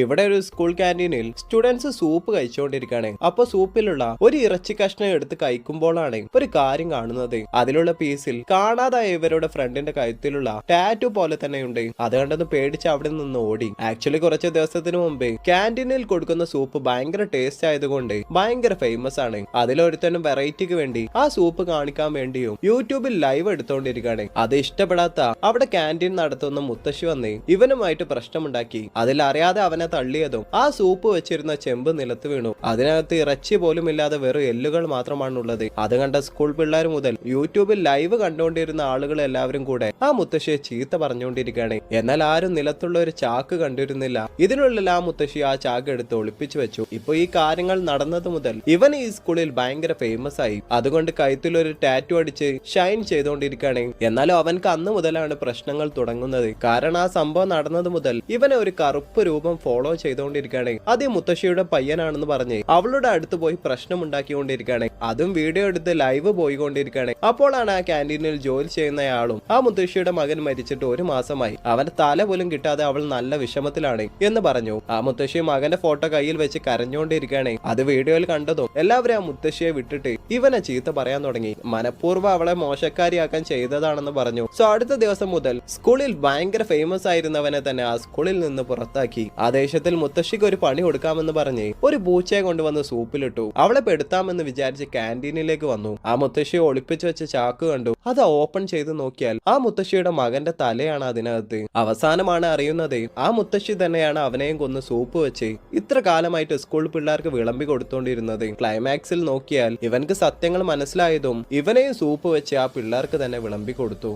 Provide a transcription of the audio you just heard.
ഇവിടെ ഒരു സ്കൂൾ ക്യാൻറ്റീനിൽ സ്റ്റുഡൻസ് സൂപ്പ് കഴിച്ചുകൊണ്ടിരിക്കുകയാണ്. അപ്പൊ സൂപ്പിലുള്ള ഒരു ഇറച്ചി കഷ്ണം എടുത്ത് കഴിക്കുമ്പോഴാണ് ഒരു കാര്യം കാണുന്നത്. അതിലുള്ള പീസിൽ കാണാതായ ഇവരുടെ ഫ്രണ്ടിന്റെ കഴുത്തിലുള്ള ടാറ്റു പോലെ തന്നെയുണ്ട്. അത് കണ്ടത് പേടിച്ച് അവിടെ നിന്ന് ഓടി. ആക്ച്വലി കുറച്ച് ദിവസത്തിന് മുമ്പ് ക്യാൻറ്റീനിൽ കൊടുക്കുന്ന സൂപ്പ് ഭയങ്കര ടേസ്റ്റ് ആയതുകൊണ്ട് ഭയങ്കര ഫേമസ് ആണ്. അതിലൊരുത്തനും വെറൈറ്റിക്ക് വേണ്ടി ആ സൂപ്പ് കാണിക്കാൻ വേണ്ടിയും യൂട്യൂബിൽ ലൈവ് എടുത്തോണ്ടിരിക്കുകയാണ്. അത് ഇഷ്ടപ്പെടാത്ത അവിടെ ക്യാൻറ്റീൻ നടത്തുന്ന മുത്തശ്ശി വന്ന് ഇവനുമായിട്ട് പ്രശ്നമുണ്ടാക്കി. അതിലറിയാതെ അവനെ തള്ളിയതും ആ സൂപ്പ് വെച്ചിരുന്ന ചെമ്പ് നിലത്ത് വീണു. അതിനകത്ത് ഇറച്ചി പോലും ഇല്ലാതെ വെറും എല്ലുകൾ മാത്രമാണുള്ളത്. അത് കണ്ട സ്കൂൾ പിള്ളേർ മുതൽ യൂട്യൂബിൽ ലൈവ് കണ്ടുകൊണ്ടിരുന്ന ആളുകൾ എല്ലാവരും കൂടെ ആ മുത്തശ്ശിയെ ചീത്ത പറഞ്ഞുകൊണ്ടിരിക്കുകയാണ്. എന്നാൽ ആരും നിലത്തുള്ള ഒരു ചാക്ക് കണ്ടിരുന്നില്ല. ഇതിനുള്ളിൽ ആ മുത്തശ്ശി ആ ചാക്ക് എടുത്ത് ഒളിപ്പിച്ചു വെച്ചു. ഇപ്പൊ ഈ കാര്യങ്ങൾ നടന്നത് മുതൽ ഇവൻ ഈ സ്കൂളിൽ ഭയങ്കര ഫേമസ് ആയി. അതുകൊണ്ട് കഴുത്തിലൊരു ടാറ്റു അടിച്ച് ഷൈൻ ചെയ്തുകൊണ്ടിരിക്കുകയാണ്. എന്നാലും അവൻക്ക് അന്ന് മുതലാണ് പ്രശ്നങ്ങൾ തുടങ്ങുന്നത്. കാരണം ആ സംഭവം നടന്നത് മുതൽ ഇവനെ ഒരു കറുപ്പ് രൂപം ഫോളോ ചെയ്തുകൊണ്ടിരിക്കുകയാണ്. അത് ഈ മുത്തശ്ശിയുടെ പയ്യനാണെന്ന് പറഞ്ഞ് അവളുടെ അടുത്ത് പോയി പ്രശ്നം ഉണ്ടാക്കിക്കൊണ്ടിരിക്കുകയാണ്. അതും വീഡിയോ എടുത്ത് ലൈവ് പോയിക്കൊണ്ടിരിക്കുകയാണ്. അപ്പോഴാണ് ആ ക്യാൻറ്റീനിൽ ജോലി ചെയ്യുന്നയാളും ആ മുത്തശ്ശിയുടെ മകൻ മരിച്ചിട്ട് 1 മാസമായി, അവന്റെ തല പോലും കിട്ടാതെ അവൾ നല്ല വിഷമത്തിലാണ് എന്ന് പറഞ്ഞു. ആ മുത്തശ്ശി മകന്റെ ഫോട്ടോ കയ്യിൽ വെച്ച് കരഞ്ഞുകൊണ്ടിരിക്കുകയാണ്. അത് വീഡിയോയിൽ കണ്ടതും എല്ലാവരും ആ മുത്തശ്ശിയെ വിട്ടിട്ട് ഇവനെ ചീത്ത പറയാൻ തുടങ്ങി. മനഃപൂർവ്വം അവളെ മോശക്കാരിയാക്കാൻ ചെയ്തതാണെന്ന് പറഞ്ഞു. സോ അടുത്ത ദിവസം മുതൽ സ്കൂളിൽ ഭയങ്കര ഫേമസ് ആയിരുന്നവനെ തന്നെ ആ സ്കൂളിൽ നിന്ന് പുറത്താക്കി. ആ ദേഷ്യത്തിൽ മുത്തശ്ശിക്ക് ഒരു പണി കൊടുക്കാമെന്ന് പറഞ്ഞ് ഒരു പൂച്ചയെ കൊണ്ടുവന്ന് സൂപ്പിലിട്ടു. അവളെ പെടുത്താമെന്ന് വിചാരിച്ച് ക്യാൻറ്റീനിലേക്ക് വന്നു. ആ മുത്തശ്ശിയെ ഒളിപ്പിച്ചു വെച്ച ചാക്ക് കണ്ടു. അത് ഓപ്പൺ ചെയ്ത് നോക്കിയാൽ ആ മുത്തശ്ശിയുടെ മകന്റെ തലയാണ് അതിനകത്ത്. അവസാനമാണ് അറിയുന്നത് ആ മുത്തശ്ശി തന്നെയാണ് അവനെയും കൊന്ന് സൂപ്പ് വെച്ച് ഇത്ര കാലമായിട്ട് സ്കൂൾ പിള്ളേർക്ക് വിളമ്പി കൊടുത്തോണ്ടിരുന്നത്. ക്ലൈമാക്സിൽ നോക്കിയാൽ ഇവൻക്ക് സത്യങ്ങൾ മനസ്സിലായതും ഇവനെയും സൂപ്പ് വെച്ച് ആ പിള്ളേർക്ക് തന്നെ വിളമ്പി കൊടുത്തു.